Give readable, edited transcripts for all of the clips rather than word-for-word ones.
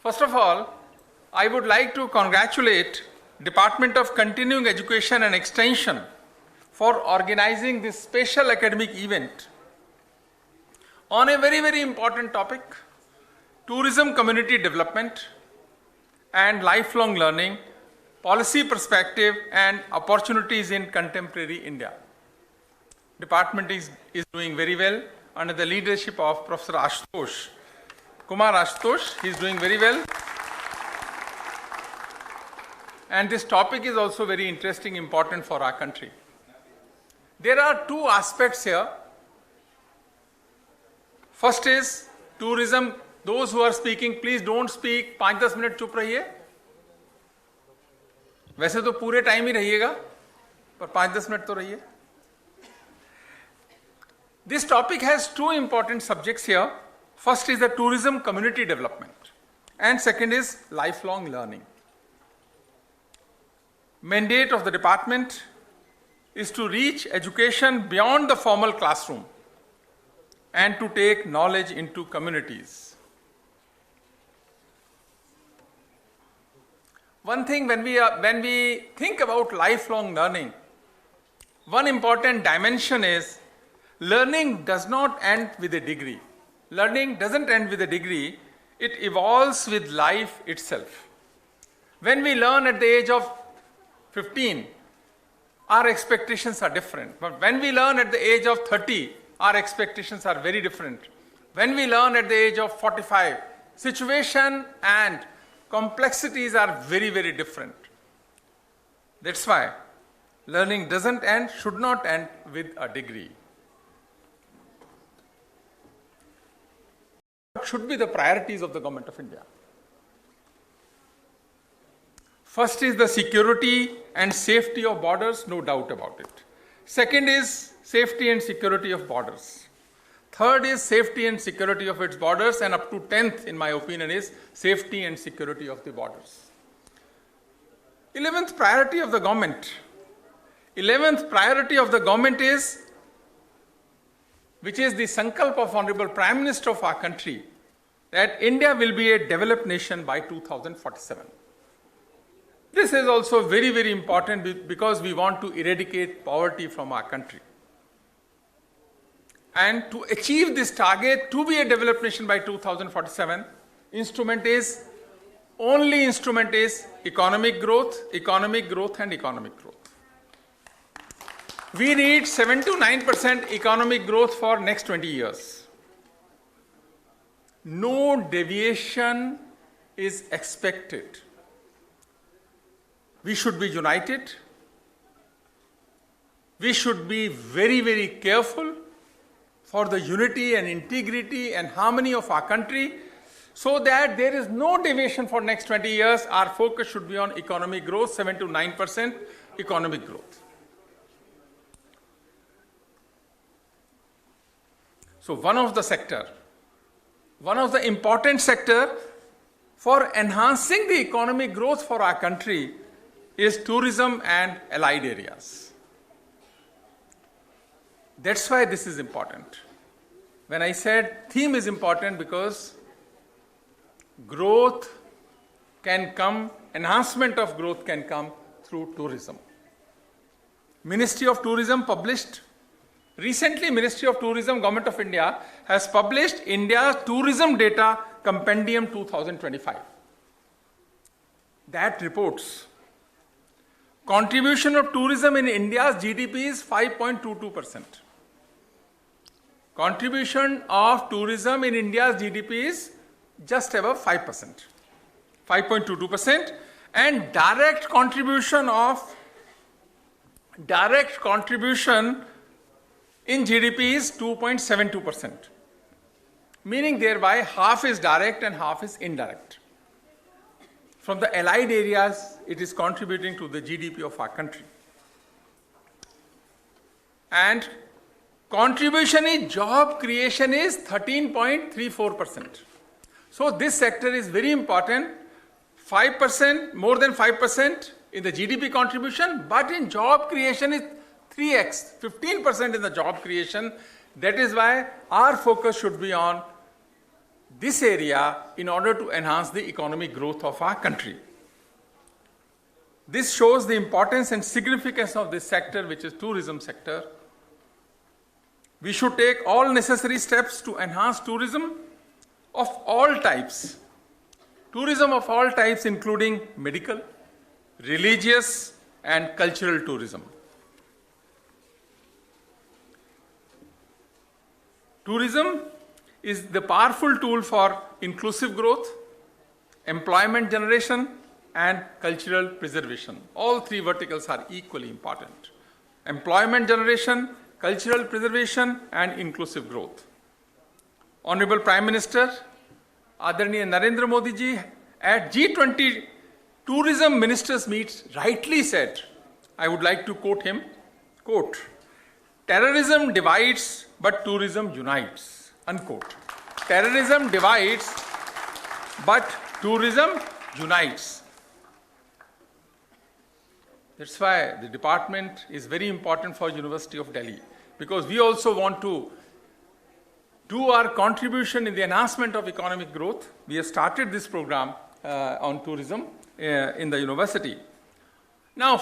First of all, I would like to congratulate Department of Continuing Education and Extension for organizing this special academic event on a very, very important topic, tourism community development and lifelong learning, policy perspective and opportunities in contemporary India. Department is doing very well under the leadership of Professor Kumar Ashutosh. He is doing very well. And this topic is also very interesting, important for our country. There are two aspects here. First is tourism. Those who are speaking, please don't speak. 5-10 minute चुप रहिए. वैसे तो पूरे time ही रहिएगा, पर 5-10 minute तो रहिए. This topic has two important subjects here. First is the tourism community development, and second is lifelong learning. Mandate of the department is to reach education beyond the formal classroom and to take knowledge into communities. One thing, when we think about lifelong learning, one important dimension is learning does not end with a degree. Learning doesn't end with a degree, it evolves with life itself. When we learn at the age of 15, our expectations are different. But when we learn at the age of 30, our expectations are very different. When we learn at the age of 45, situation and complexities are very, very different. That's why learning doesn't end, should not end with a degree. What should be the priorities of the Government of India? First is the security and safety of borders, no doubt about it. Second is safety and security of borders. Third is safety and security of its borders, and up to 10th, in my opinion, is safety and security of the borders. 11th priority of the government. 11th priority of the government is, which is the sankalp of Honorable Prime Minister of our country, that India will be a developed nation by 2047. This is also very, very important because we want to eradicate poverty from our country. And to achieve this target, to be a developed nation by 2047, only instrument is economic growth and economic growth. We need 7 to 9% economic growth for next 20 years. No deviation is expected. We should be united. We should be very, very careful for the unity and integrity and harmony of our country, so that there is no deviation for next 20 years. Our focus should be on economic growth, 7 to 9% economic growth. So one of the important sector for enhancing the economic growth for our country is tourism and allied areas. That's why this is important. When I said theme is important, because growth can come, enhancement of growth can come through tourism. Ministry of Tourism published, recently Ministry of Tourism, Government of India has published India's Tourism Data Compendium 2025. That reports contribution of tourism in India's GDP is 5.22%. Contribution of tourism in India's GDP is just above 5%, 5.22%, and direct contribution in GDP is 2.72%, meaning thereby half is direct and half is indirect. From the allied areas, it is contributing to the GDP of our country. And contribution in job creation is 13.34%. So this sector is very important. 5%, more than 5% in the GDP contribution, but in job creation is 3x, 15% in the job creation. That is why our focus should be on this area in order to enhance the economic growth of our country. This shows the importance and significance of this sector, which is tourism sector. We should take all necessary steps to enhance tourism of all types. Tourism of all types, including medical, religious, and cultural tourism. Tourism is the powerful tool for inclusive growth, employment generation, and cultural preservation. All three verticals are equally important. Employment generation, cultural preservation, and inclusive growth. Honorable Prime Minister, Adarniya Narendra Modi ji, at G20 Tourism Ministers Meet rightly said, I would like to quote him, quote, terrorism divides but tourism unites, unquote. Terrorism divides but tourism unites. That's why the department is very important for University of Delhi, because we also want to do our contribution in the enhancement of economic growth. We have started this program on tourism in the university. Now,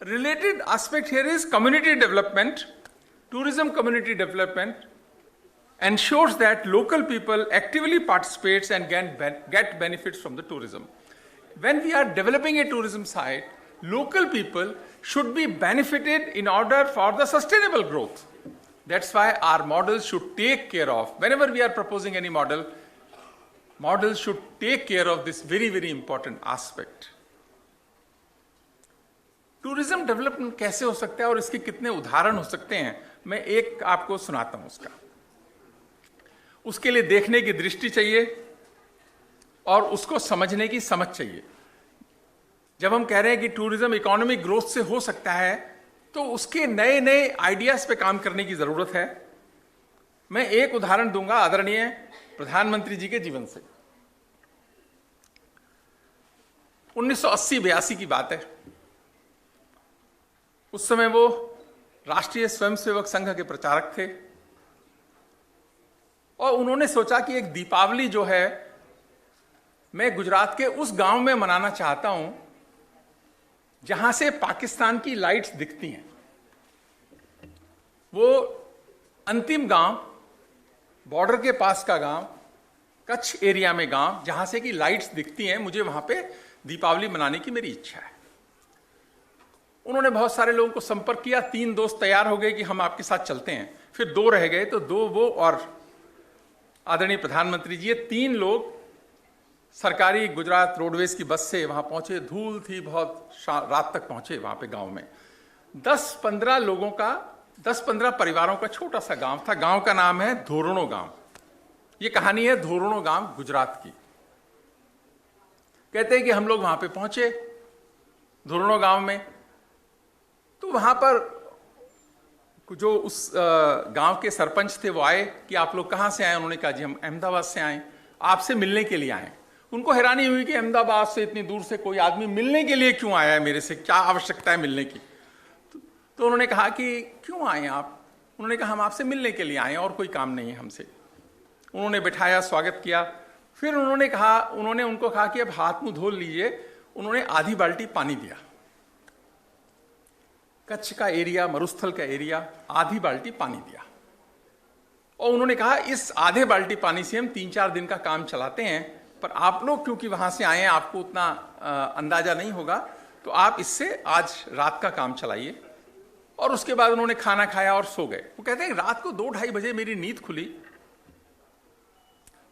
related aspect here is community development. Tourism community development ensures that local people actively participates and get benefits from the tourism. When we are developing a tourism site, local people should be benefited in order for the sustainable growth. That's why our models should take care of, whenever we are proposing any model, models should take care of this very, very important aspect. Tourism development कैसे हो सकता है और इसके कितने उदाहरण हो सकते हैं, मैं एक आपको सुनाता हूं उसका. उसके लिए देखने की दृष्टि चाहिए और उसको समझने की समझ चाहिए. जब हम कह रहे हैं कि टूरिज्म इकोनॉमिक ग्रोथ से हो सकता है, तो उसके नए नए आइडियाज पे काम करने की जरूरत है. मैं एक उदाहरण दूंगा आदरणीय प्रधानमंत्री जी के जीवन से. 1980-82 की बात है. उस समय वो राष्ट्रीय स्वयंसेवक संघ के प्रचारक थे और उन्होंने सोचा कि एक दीपावली जो है मैं गुजरात के उस गांव में मनाना चाहता हूं जहां से पाकिस्तान की लाइट्स दिखती हैं. वो अंतिम गांव, बॉर्डर के पास का गांव, कच्छ एरिया में गांव, जहां से कि लाइट्स दिखती हैं, मुझे वहां पे दीपावली मनाने की मेरी इच्छा है. उन्होंने बहुत सारे लोगों को संपर्क किया. 3 दोस्त तैयार हो गए कि हम आपके साथ चलते हैं. फिर 2 रह गए, तो 2 वो और आदरणीय प्रधानमंत्री जी, ये 3 लोग सरकारी गुजरात रोडवेज की बस से वहां पहुंचे. धूल थी बहुत, रात तक पहुंचे वहां पे गांव में. 10-15 लोगों का, 10-15 परिवारों का छोटा सा गांव था. गांव का नाम है धोरणो गांव. ये कहानी है धोरणो गांव गुजरात की. कहते हैं कि हम लोग वहां पे पहुंचे धोरणो गांव में, तो वहां पर जो उस गांव के सरपंच थे वो आए कि आप लोग कहां से आए. उन्होंने कहा जी हम अहमदाबाद से आए, आपसे मिलने के लिए आए. उनको हैरानी हुई कि अहमदाबाद से इतनी दूर से कोई आदमी मिलने के लिए क्यों आया है, मेरे से क्या आवश्यकता है मिलने की. तो उन्होंने कहा कि क्यों आए आप. उन्होंने कहा हम आपसे मिलने के लिए आए और कोई काम नहीं है हमसे. उन्होंने बिठाया, स्वागत किया. फिर उन्होंने उनको कहा कि अब हाथ मुंह धो लीजिए. उन्होंने आधी बाल्टी पानी दिया. कच्छ का एरिया, मरुस्थल का एरिया, आधी बाल्टी पानी दिया. और उन्होंने कहा इस आधे बाल्टी पानी से हम 3-4 दिन का काम चलाते हैं, पर आप लोग क्योंकि वहां से आए हैं, आपको उतना अंदाजा नहीं होगा, तो आप इससे आज रात का काम चलाइए. और उसके बाद उन्होंने खाना खाया और सो गए. वो कहते हैं रात को 2-2:30 बजे मेरी नींद खुली,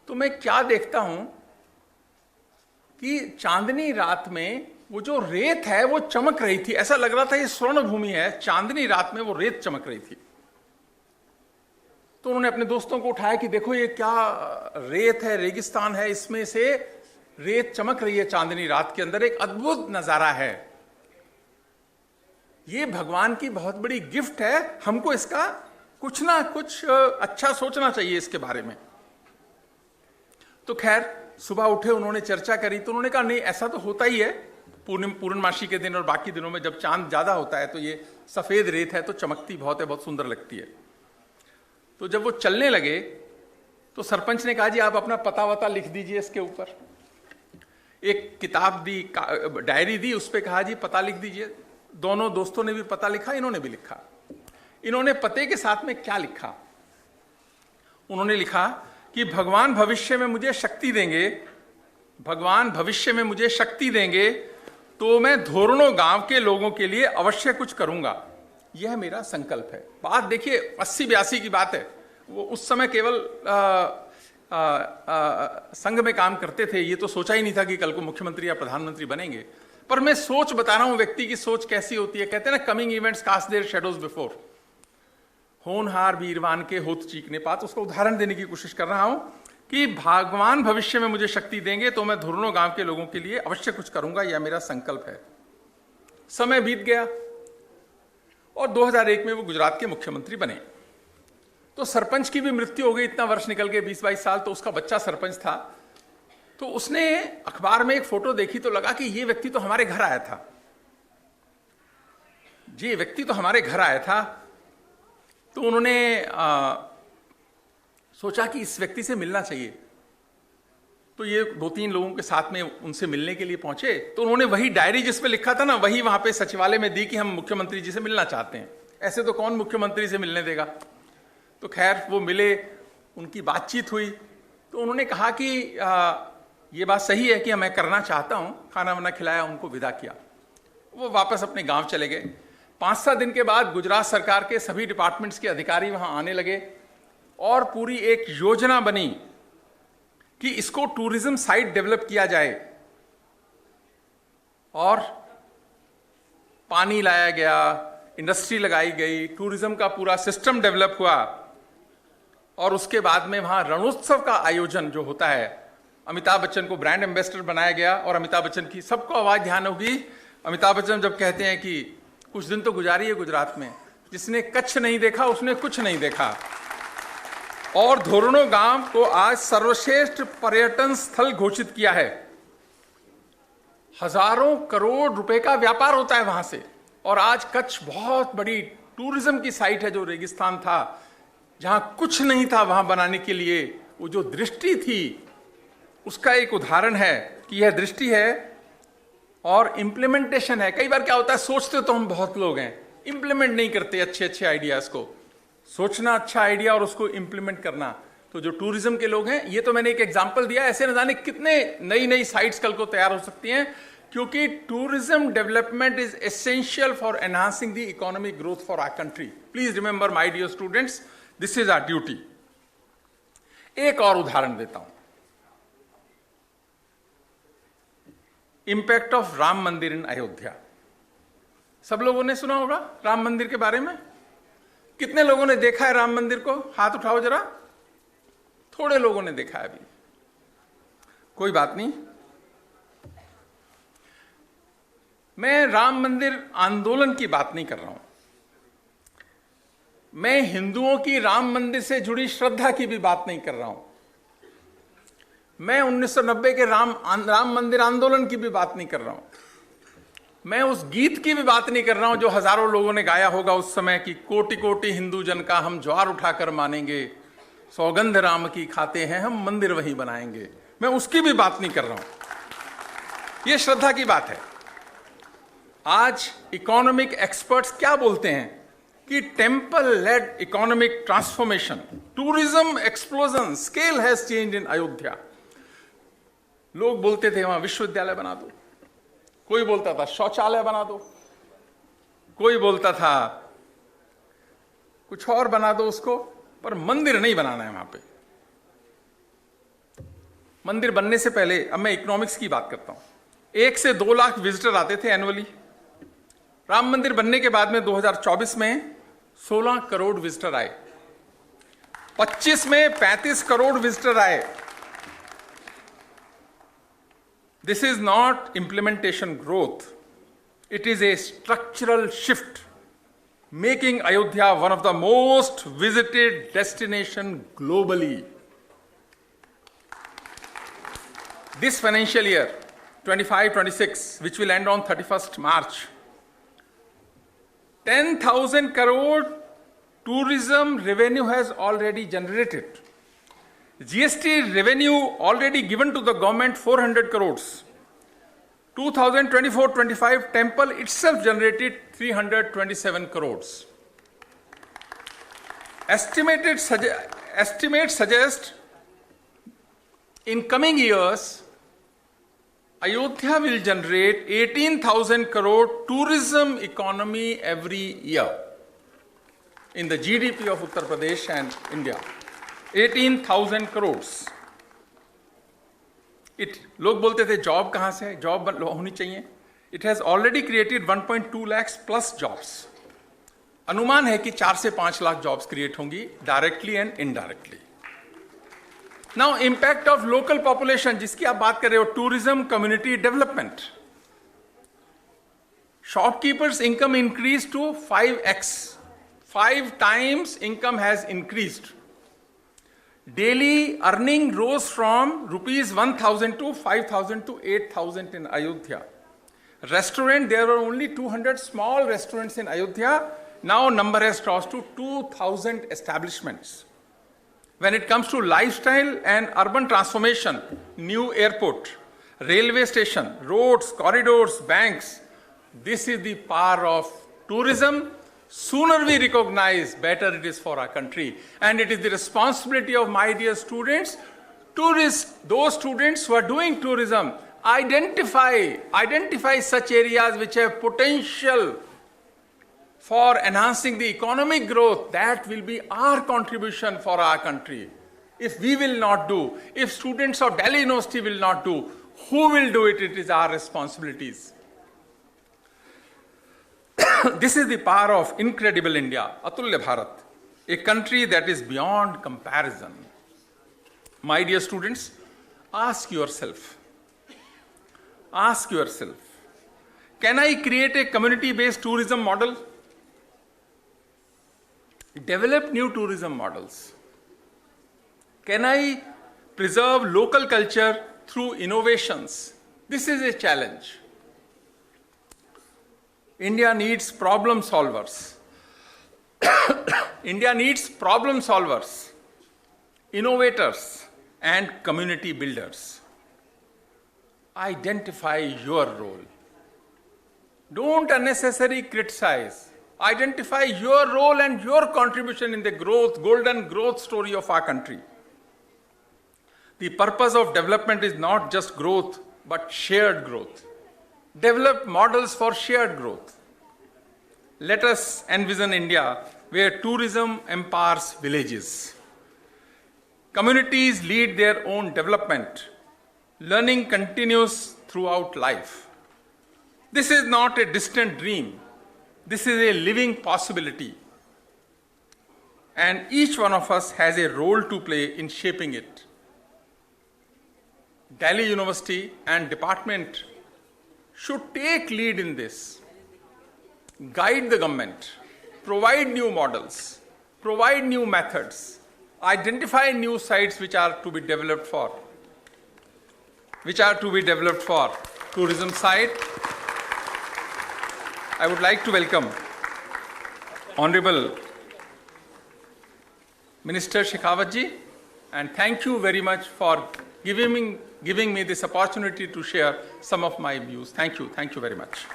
तो मैं क्या देखता हूं कि चांदनी रात में वो जो रेत है वो चमक रही थी. ऐसा लग रहा था ये स्वर्ण भूमि है. चांदनी रात में वो रेत चमक रही थी. तो उन्होंने अपने दोस्तों को उठाया कि देखो ये क्या रेत है, रेगिस्तान है, इसमें से रेत चमक रही है चांदनी रात के अंदर. एक अद्भुत नजारा है. ये भगवान की बहुत बड़ी गिफ्ट है. हमको इसका कुछ ना कुछ अच्छा सोचना चाहिए इसके बारे में. तो खैर सुबह उठे, उन्होंने चर्चा करी. तो उन्होंने कहा नहीं, ऐसा तो होता ही है पूर्णमासी के दिन और बाकी दिनों में जब चांद ज्यादा होता है तो ये सफेद रेत है तो चमकती बहुत है, बहुत सुंदर लगती है. तो जब वो चलने लगे तो सरपंच ने कहा जी आप अपना पता वता लिख दीजिए इसके ऊपर। एक किताब दी, डायरी दी, उस पर कहा जी पता लिख दीजिए। दोनों दोस्तों ने भी पता लिखा, इन्होंने भी लिखा। इन्होंने पते के साथ में क्या लिखा? उन्होंने लिखा कि भगवान भविष्य में मुझे शक्ति देंगे, भगवान भविष्य में मुझे शक्ति देंगे तो मैं धोरणो गांव के लोगों के लिए अवश्य कुछ करूंगा, यह मेरा संकल्प है। बात देखिए 80-82 की बात है। वो उस समय केवल संघ में काम करते थे, ये तो सोचा ही नहीं था कि कल को मुख्यमंत्री या प्रधानमंत्री बनेंगे। पर मैं सोच बता रहा हूं, व्यक्ति की सोच कैसी होती है। कहते हैं ना, coming events cast their shadows before. होनहार वीरवान के होत चीखने पात, उसका उदाहरण देने की कोशिश कर रहा हूं कि भगवान भविष्य में मुझे शक्ति देंगे तो मैं धुरनो गांव के लोगों के लिए अवश्य कुछ करूंगा, यह मेरा संकल्प है। समय बीत गया और 2001 में वो गुजरात के मुख्यमंत्री बने। तो सरपंच की भी मृत्यु हो गई, इतना वर्ष निकल गए, 20-22 साल। तो उसका बच्चा सरपंच था। तो उसने अखबार में एक फोटो देखी तो लगा कि ये व्यक्ति तो हमारे घर आया था, ये व्यक्ति तो हमारे घर आया था। तो उन्होंने सोचा कि इस व्यक्ति से मिलना चाहिए। तो ये 2-3 लोगों के साथ में उनसे मिलने के लिए पहुंचे। तो उन्होंने वही डायरी जिसमें लिखा था ना, वही वहां पे सचिवालय में दी कि हम मुख्यमंत्री जी से मिलना चाहते हैं। ऐसे तो कौन मुख्यमंत्री से मिलने देगा। तो खैर वो मिले, उनकी बातचीत हुई। तो उन्होंने कहा कि ये बात सही है कि मैं करना चाहता हूं। खाना वाना खिलाया, उनको विदा किया। वो वापस अपने गांव चले गए। 5-7 दिन के बाद गुजरात सरकार के सभी डिपार्टमेंट्स के अधिकारी वहां आने लगे और पूरी एक योजना बनी कि इसको टूरिज्म साइट डेवलप किया जाए। और पानी लाया गया, इंडस्ट्री लगाई गई, टूरिज्म का पूरा सिस्टम डेवलप हुआ। और उसके बाद में वहां रणोत्सव का आयोजन जो होता है, अमिताभ बच्चन को ब्रांड एम्बेसडर बनाया गया। और अमिताभ बच्चन की सबको आवाज ध्यान होगी, अमिताभ बच्चन जब कहते हैं कि कुछ दिन तो गुजारी है गुजरात में, जिसने कच्छ नहीं देखा उसने कुछ नहीं देखा। और धोरणो गांव को आज सर्वश्रेष्ठ पर्यटन स्थल घोषित किया है। हजारों करोड़ रुपए का व्यापार होता है वहां से। और आज कच्छ बहुत बड़ी टूरिज्म की साइट है। जो रेगिस्तान था, जहां कुछ नहीं था, वहां बनाने के लिए वो जो दृष्टि थी, उसका एक उदाहरण है कि यह दृष्टि है और इंप्लीमेंटेशन है। कई बार क्या होता है, सोचते तो हम बहुत लोग हैं, इंप्लीमेंट नहीं करते अच्छे आइडियाज को। सोचना अच्छा आइडिया और उसको इंप्लीमेंट करना। तो जो टूरिज्म के लोग हैं, ये तो मैंने एक एग्जांपल दिया, ऐसे न जाने कितने नई साइट्स कल को तैयार हो सकती हैं। क्योंकि tourism development is essential for enhancing the economic growth for our country. Please remember my dear students, this is our duty. एक और उदाहरण देता हूं, इंपैक्ट ऑफ राम मंदिर इन अयोध्या। सब लोगों ने सुना होगा राम मंदिर के बारे में। कितने लोगों ने देखा है राम मंदिर को? हाथ उठाओ जरा। थोड़े लोगों ने देखा है अभी, कोई बात नहीं। मैं राम मंदिर आंदोलन की बात नहीं कर रहा हूं, मैं हिंदुओं की राम मंदिर से जुड़ी श्रद्धा की भी बात नहीं कर रहा हूं। मैं 1990 के राम मंदिर आंदोलन की भी बात नहीं कर रहा हूं। मैं उस गीत की भी बात नहीं कर रहा हूं जो हजारों लोगों ने गाया होगा उस समय की, कोटि कोटि हिंदू जन का हम ज्वार उठाकर मानेंगे, सौगंध राम की खाते हैं हम मंदिर वहीं बनाएंगे। मैं उसकी भी बात नहीं कर रहा हूं, यह श्रद्धा की बात है। आज इकोनॉमिक एक्सपर्ट्स क्या बोलते हैं कि temple led economic transformation, tourism explosion, scale has change in Ayodhya. लोग बोलते थे वहां विश्वविद्यालय बना दो, कोई बोलता था शौचालय बना दो, कोई बोलता था कुछ और बना दो उसको, पर मंदिर नहीं बनाना है वहां पे। मंदिर बनने से पहले, अब मैं इकोनॉमिक्स की बात करता हूं, 1 से 2 लाख विजिटर आते थे एनुअली। राम मंदिर बनने के बाद में 2024 में 16 करोड़ विजिटर आए, 25 में 35 करोड़ विजिटर आए। This is not implementation growth. It is a structural shift, making Ayodhya one of the most visited destination globally. This financial year, 25-26, which will end on 31st March, 10,000 crore tourism revenue has already generated. GST revenue already given to the government 400 crores. 2024-25 temple itself generated 327 crores. Estimates suggest in coming years, Ayodhya will generate 18,000 crore tourism economy every year in the GDP of Uttar Pradesh and India. 18,000 crores. लोग बोलते थे job कहाँ से है, job होनी चाहिए. It has already created 1.2 lakhs plus jobs. अनुमान है कि 4 से 5 लाख जॉब्स क्रिएट होंगी directly and indirectly. Now impact of local population जिसकी आप बात कर रहे हो, tourism community development. Shopkeepers income increase to 5x. 5 times income has increased. Daily earning rose from rupees 1,000 to 5,000 to 8,000 in Ayodhya. Restaurant, there were only 200 small restaurants in Ayodhya. Now number has crossed to 2,000 establishments. When it comes to lifestyle and urban transformation, new airport, railway station, roads, corridors, banks, this is the power of tourism. Sooner we recognize, better it is for our country. And it is the responsibility of my dear students, tourists, those students who are doing tourism, identify such areas which have potential for enhancing the economic growth. That will be our contribution for our country. If we will not do, if students of Delhi University will not do, who will do it? It is our responsibilities. This is the power of incredible India, Atulya Bharat, a country that is beyond comparison. My dear students, ask yourself, can I create a community-based tourism model? Develop new tourism models. Can I preserve local culture through innovations? This is a challenge. India needs problem solvers. India needs problem solvers, innovators, and community builders. Identify your role. Don't unnecessarily criticize. Identify your role and your contribution in the golden growth story of our country. The purpose of development is not just growth, but shared growth. Develop models for shared growth. Let us envision India where tourism empowers villages. Communities lead their own development. Learning continues throughout life. This is not a distant dream. This is a living possibility. And each one of us has a role to play in shaping it. Delhi University and department should take lead in this. Guide the government, provide new models, provide new methods, identify new sites which are to be developed for tourism side. I would like to welcome Honorable Minister Shekhawat ji, and thank you very much for giving me this opportunity to share some of my views. Thank you very much.